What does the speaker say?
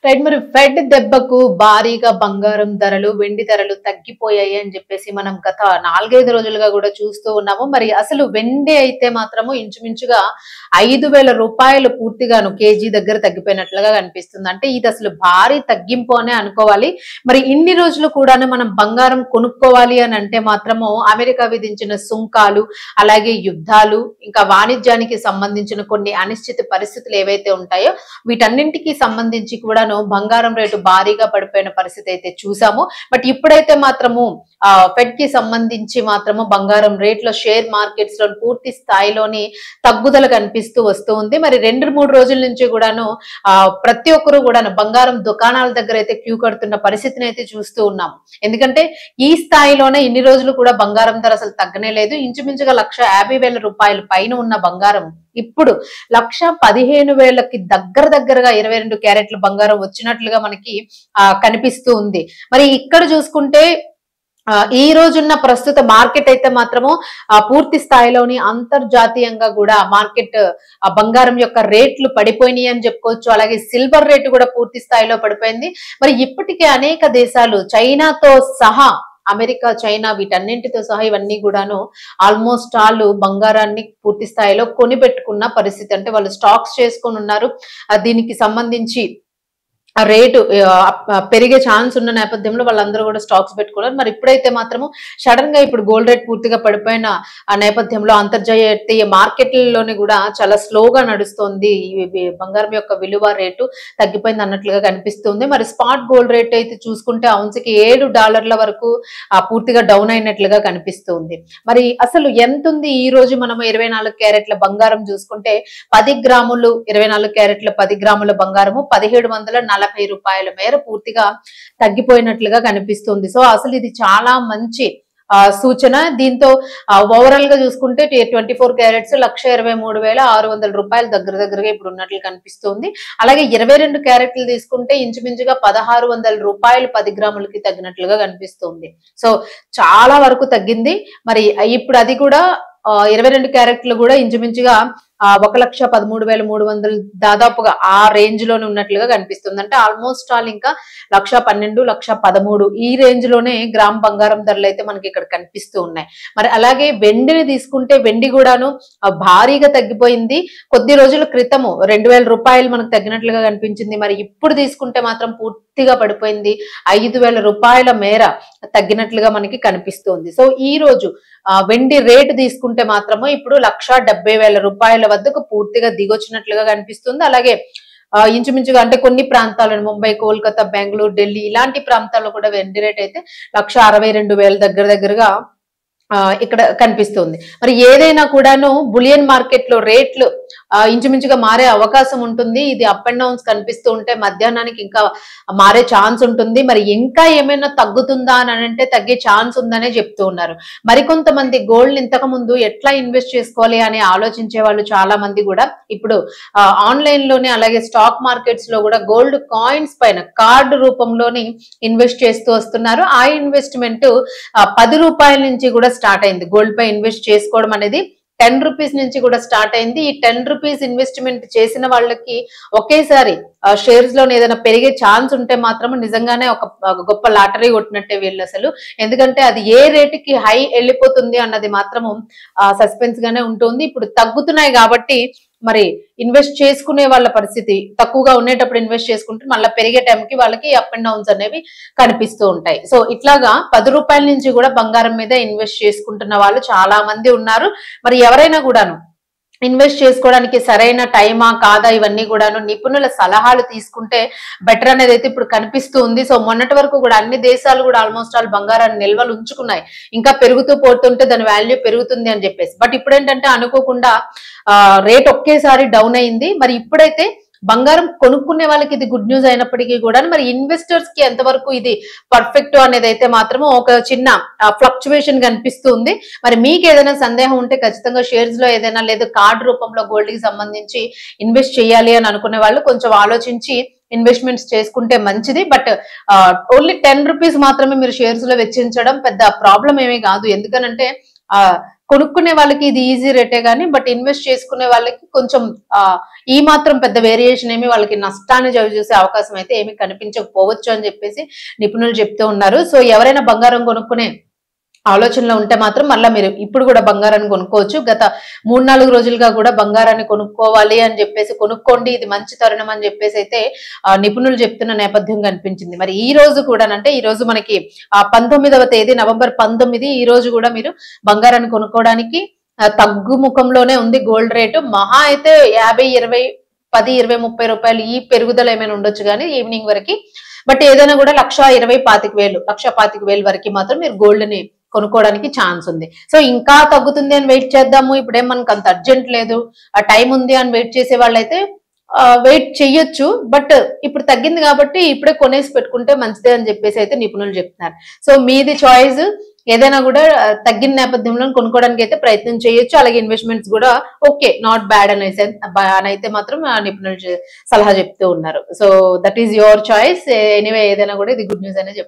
Right. మరి fed దెబ్బకు భారీగా బంగారం ధరలు, వెండి ధరలు తగ్గిపోయాయి అని చెప్పేసి మనం గత 4, 5 రోజులుగా కూడా చూస్తూ ఉన్నాము. మరి అసలు వెండి అయితే మాత్రము ఇంచుమించుగా రూ. 5,000 పూర్తిగాను కేజీ దగ్గర తగ్గిపోయినట్లుగా కనిపిస్తుంది. అంటే ఇది అసలు భారీ తగ్గింపు అనే అనుకోవాలి. మరి ఇన్ని రోజులు కూడాను మనం బంగారం కొనుక్కోవాలి అని అంటే మాత్రము అమెరికా విధించిన సుంకాలు, అలాగే యుద్ధాలు, ఇంకా వాణిజ్యానికి సంబంధించిన కొన్ని అనిశ్చిత పరిస్థితులు ఏవైతే ఉంటాయో వీటన్నింటికి సంబంధించి కూడాను బంగారం రేటు భారీగా పడిపోయిన పరిస్థితి అయితే చూసాము. బట్ ఇప్పుడైతే మాత్రము ఫెడ్ కి సంబంధించి మాత్రము బంగారం రేట్లో షేర్ మార్కెట్స్ లో పూర్తి స్థాయిలోని తగ్గుదల కనిపిస్తూ వస్తూ ఉంది. మరి 2-3 రోజుల నుంచి కూడాను ప్రతి ఒక్కరు కూడాను బంగారం దుకాణాల దగ్గర అయితే క్యూ కడుతున్న పరిస్థితిని అయితే చూస్తూ ఉన్నాము. ఎందుకంటే ఈ స్థాయిలోనే ఇన్ని రోజులు కూడా బంగారం ధర అసలు తగ్గనే లేదు. ఇంచుమించుగా ₹1,50,000 పైన ఉన్న బంగారం ఇప్పుడు 1,15,000కి దగ్గరగా 22 క్యారెట్ల బంగారం వచ్చినట్లుగా మనకి కనిపిస్తూ ఉంది. మరి ఇక్కడ చూసుకుంటే ఈ రోజున్న ప్రస్తుత మార్కెట్ అయితే మాత్రము పూర్తి స్థాయిలోని అంతర్జాతీయంగా కూడా మార్కెట్ బంగారం యొక్క రేట్లు పడిపోయినాయి అని చెప్పుకోవచ్చు. అలాగే సిల్వర్ రేటు కూడా పూర్తి స్థాయిలో పడిపోయింది. మరి ఇప్పటికే అనేక దేశాలు చైనాతో సహా అమెరికా, చైనా వీటన్నింటితో సహా ఇవన్నీ కూడాను ఆల్మోస్ట్ ఆల్ బంగారాన్ని పూర్తి స్థాయిలో కొనిపెట్టుకున్న పరిస్థితి. అంటే వాళ్ళు స్టాక్స్ చేసుకొని ఉన్నారు. దీనికి సంబంధించి రేటు పెరిగే ఛాన్స్ ఉన్న నేపథ్యంలో వాళ్ళందరూ కూడా స్టాక్స్ పెట్టుకున్నారు. మరి ఇప్పుడైతే మాత్రము సడన్ గా ఇప్పుడు గోల్డ్ రేట్ పూర్తిగా పడిపోయిన నేపథ్యంలో అంతర్జాతీయ మార్కెట్లలోని కూడా చాలా స్లోగా నడుస్తోంది. బంగారం యొక్క విలువ రేటు తగ్గిపోయింది అన్నట్లుగా కనిపిస్తుంది. మరి స్పాట్ గోల్డ్ రేట్ అయితే చూసుకుంటే ఔన్స్కి $7 వరకు పూర్తిగా డౌన్ అయినట్లుగా కనిపిస్తుంది. మరి అసలు ఎంత ఉంది ఈ రోజు మనం 24 క్యారెట్ల బంగారం చూసుకుంటే 10 గ్రాములు 24 క్యారెట్ల 10 గ్రాముల బంగారము ₹1,740 మేర పూర్తిగా తగ్గిపోయినట్లుగా కనిపిస్తుంది. సో అసలు ఇది చాలా మంచి సూచన. దీంతో ఓవరాల్ గా చూసుకుంటే 24 క్యారెట్స్ ₹1,23,600 దగ్గరగా ఇప్పుడు ఉన్నట్లు కనిపిస్తుంది. అలాగే 22 క్యారెట్లు తీసుకుంటే ఇంచుమించుగా ₹1,600 10 గ్రాములకి తగ్గినట్లుగా కనిపిస్తుంది. సో చాలా వరకు తగ్గింది. మరి ఇప్పుడు అది కూడా 22 క్యారెట్లు కూడా ఇంచుమించుగా 1,13,300 దాదాపుగా ఆ రేంజ్ లోనే ఉన్నట్లుగా కనిపిస్తుంది. అంటే ఆల్మోస్ట్ ఆల్ ఇంకా 1,12,000 1,13,000 ఈ రేంజ్ లోనే గ్రామ్ బంగారం ధరలు అయితే మనకి ఇక్కడ కనిపిస్తూ ఉన్నాయి. మరి అలాగే వెండిని తీసుకుంటే వెండి కూడాను భారీగా తగ్గిపోయింది. కొద్ది రోజుల క్రితము ₹2,000 మనకు తగ్గినట్లుగా కనిపించింది. మరి ఇప్పుడు తీసుకుంటే మాత్రం పూర్తిగా పడిపోయింది. ₹5,000 మేర తగ్గినట్లుగా మనకి కనిపిస్తుంది. సో ఈ రోజు వెండి రేటు తీసుకుంటే మాత్రము ఇప్పుడు ₹1,70,000 వద్దకు పూర్తిగా దిగొచ్చినట్లుగా కనిపిస్తుంది. అలాగే ఇంచుమించుగా అంటే కొన్ని ప్రాంతాలను ముంబై, కోల్కతా, బెంగళూరు, ఢిల్లీ ఇలాంటి ప్రాంతాల్లో కూడా వెండి రేట్ అయితే 1,62,000 దగ్గరగా ఇక్కడ కనిపిస్తుంది. మరి ఏదైనా కూడాను బులియన్ మార్కెట్ లో రేట్లు ఇంచుమించుగా మారే అవకాశం ఉంటుంది. ఇది అప్ అండ్ డౌన్స్ కనిపిస్తూ ఉంటే మధ్యాహ్నానికి ఇంకా మారే ఛాన్స్ ఉంటుంది. మరి ఇంకా ఏమైనా తగ్గుతుందా అని అంటే తగ్గే ఛాన్స్ ఉందనే చెప్తూ ఉన్నారు. మరికొంతమంది గోల్డ్ ఇంతకు ముందు ఎట్లా ఇన్వెస్ట్ చేసుకోవాలి అని ఆలోచించే వాళ్ళు చాలా మంది కూడా ఇప్పుడు ఆన్లైన్ లోనే అలాగే స్టాక్ మార్కెట్స్ లో కూడా గోల్డ్ కాయిన్స్ పైన కార్డు రూపంలోని ఇన్వెస్ట్ చేస్తూ వస్తున్నారు. ఆ ఇన్వెస్ట్మెంట్ ₹10 నుంచి కూడా స్టార్ట్ అయింది. గోల్డ్ పై ఇన్వెస్ట్ చేసుకోవడం అనేది ₹10 నుంచి కూడా స్టార్ట్ అయింది. ఈ ₹10 ఇన్వెస్ట్మెంట్ చేసిన వాళ్ళకి ఒకేసారి షేర్స్ లో ఏదైనా పెరిగే ఛాన్స్ ఉంటే మాత్రం నిజంగానే ఒక గొప్ప లాటరీ కొట్టినట్టే వీళ్ళు అసలు. ఎందుకంటే అది ఏ రేటుకి హై వెళ్ళిపోతుంది అన్నది మాత్రము సస్పెన్స్ గానే ఉంటుంది. ఇప్పుడు తగ్గుతున్నాయి కాబట్టి మరి ఇన్వెస్ట్ చేసుకునే వాళ్ళ పరిస్థితి తక్కువగా ఉండేటప్పుడు ఇన్వెస్ట్ చేసుకుంటే మళ్ళీ పెరిగే టైంకి వాళ్ళకి అప్ అండ్ డౌన్స్ అనేవి కనిపిస్తూ ఉంటాయి. సో ఇట్లాగా ₹10 నుంచి కూడా బంగారం మీద ఇన్వెస్ట్ చేసుకుంటున్న వాళ్ళు చాలా మంది ఉన్నారు. మరి ఎవరైనా కూడాను ఇన్వెస్ట్ చేసుకోవడానికి సరైన టైమా కాదా ఇవన్నీ కూడాను నిపుణుల సలహాలు తీసుకుంటే బెటర్ అనేది అయితే ఇప్పుడు కనిపిస్తూ ఉంది. సో మొన్నటి వరకు కూడా అన్ని దేశాలు కూడా ఆల్మోస్ట్ ఆల్ బంగారాన్ని నిల్వలు ఉంచుకున్నాయి. ఇంకా పెరుగుతూ పోతుంటే దాని వాల్యూ పెరుగుతుంది అని చెప్పేసి. బట్ ఇప్పుడు ఏంటంటే అనుకోకుండా రేట్ ఒకేసారి డౌన్ అయింది. మరి ఇప్పుడైతే బంగారం కొనుక్కునే వాళ్ళకి ఇది గుడ్ న్యూస్ అయినప్పటికీ కూడా మరి ఇన్వెస్టర్స్ కి ఎంతవరకు ఇది పర్ఫెక్ట్ అనేది అయితే మాత్రం ఒక చిన్న ఫ్లక్చువేషన్ కనిపిస్తుంది. మరి మీకు ఏదైనా సందేహం ఉంటే ఖచ్చితంగా షేర్స్ లో ఏదైనా లేదా కార్డు రూపంలో గోల్డ్ కి సంబంధించి ఇన్వెస్ట్ చేయాలి అని అనుకునే వాళ్ళు కొంచెం ఆలోచించి ఇన్వెస్ట్మెంట్స్ చేసుకుంటే మంచిది. బట్ ఓన్లీ ₹10 మాత్రమే మీరు షేర్స్ లో వెచ్చించడం పెద్ద ప్రాబ్లం ఏమీ కాదు. ఎందుకనంటే కొనుక్కునే వాళ్ళకి ఇది ఈజీ రేటే గానీ బట్ ఇన్వెస్ట్ చేసుకునే వాళ్ళకి కొంచెం ఈ మాత్రం పెద్ద వేరియేషన్ ఏమి వాళ్ళకి నష్టాన్ని చూసే అవకాశం అయితే ఏమి కనిపించకపోవచ్చు అని చెప్పేసి నిపుణులు చెప్తూ ఉన్నారు. సో ఎవరైనా బంగారం కొనుక్కునే ఆలోచనలో ఉంటే మాత్రం మళ్ళీ మీరు ఇప్పుడు కూడా బంగారాన్ని కొనుక్కోవచ్చు. గత 3-4 రోజులుగా కూడా బంగారాన్ని కొనుక్కోవాలి అని చెప్పేసి కొనుక్కోండి, ఇది మంచి తరుణం అని చెప్పేసి అయితే నిపుణులు చెప్తున్న నేపథ్యం కనిపించింది. మరి ఈ రోజు కూడా అంటే ఈ రోజు మనకి 19వ తేదీ నవంబర్ 19 ఈ రోజు కూడా మీరు బంగారాన్ని కొనుక్కోవడానికి తగ్గుముఖంలోనే ఉంది గోల్డ్ రేటు. మహా అయితే 50, 20, 10, 20, 30 రూపాయలు ఈ పెరుగుదల ఏమైనా ఉండొచ్చు కానీ ఈవినింగ్ వరకు. బట్ ఏదైనా కూడా 1,20,000, 25,000, 1,25,000 వరకు మాత్రం మీరు గోల్డ్ ని కొనుక్కోవడానికి ఛాన్స్ ఉంది. సో ఇంకా తగ్గుతుంది అని వెయిట్ చేద్దాము, ఇప్పుడేం మనకు అంత అర్జెంట్ లేదు, ఆ టైం ఉంది అని వెయిట్ చేసే వాళ్ళైతే వెయిట్ చెయ్యొచ్చు. బట్ ఇప్పుడు తగ్గింది కాబట్టి ఇప్పుడే కొనేసి పెట్టుకుంటే మంచిదే అని చెప్పేసి అయితే నిపుణులు చెప్తున్నారు. సో మీది చాయిస్, ఏదైనా కూడా తగ్గిన నేపథ్యంలో కొనుక్కోవడానికి అయితే ప్రయత్నం చేయొచ్చు. అలాగే ఇన్వెస్ట్మెంట్స్ కూడా ఓకే, నాట్ బ్యాడ్ అని అయితే మాత్రం నిపుణులు సలహా చెప్తూ ఉన్నారు. So that is your choice. Anyway ఏదైనా కూడా ఇది గుడ్ న్యూస్ అనే చెప్తారు.